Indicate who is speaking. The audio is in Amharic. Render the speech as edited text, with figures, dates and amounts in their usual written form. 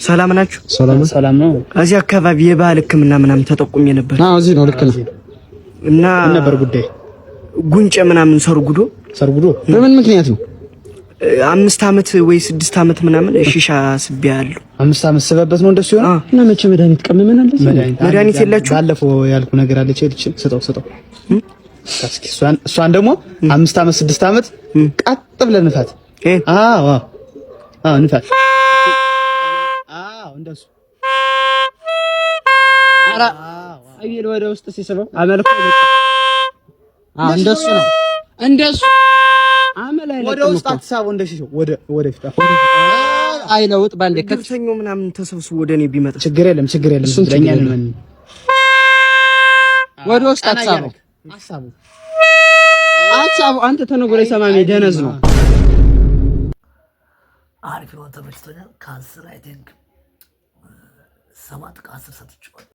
Speaker 1: ሰላም ናችሁ?
Speaker 2: ሰላም ነው።
Speaker 1: እዚህ አካባቢ የባህል ሕክምና ምናምን ተጠቁሜ ነበር።
Speaker 2: አዎ እዚህ ነው። ልክ ነው።
Speaker 1: እና
Speaker 2: ነበር ጉዳይ
Speaker 1: ጉንጨ ምናምን ሰርጉዶ
Speaker 2: በምን ምክንያት ነው?
Speaker 1: 5 አመት ወይ 6 አመት ምናምን ሺሻ ስቢያለሁ።
Speaker 2: 5 አመት ስበበት ነው እንደሱ ይሆን? እና መቼ መድኃኒት ቀመመናል?
Speaker 1: መድኃኒት የላችሁ?
Speaker 2: ባለፈው ያልኩ ነገር አለች። ስጠው እስኪ እሷን ደግሞ 5 አመት 6 አመት ቀጥ ብለን ንፋት። አዎ ንፋት። እንደሱ አራ አይል ወደ ውስጥ ሲስበው አመልኩ እንደሱ ነው። እንደሱ አመል አይለውጥ ወደ ውስጥ አትሳበው። እንደሽ ወደ ፊት አይለውጥ ባንዴ ከተሰኞ ምናምን ተሰብስቦ ወደኔ ቢመጣ ችግር የለም። ስለኛ ነን። ወደ ውስጥ አትሳበው። አንተ ተነጎረ ሰማሜ ደነዝ ነው።
Speaker 3: አሪፍ ነው። ተመችቶኛል። ከ10 አይ ቲንክ 7 ከ10 ሰጥቼዋለሁ።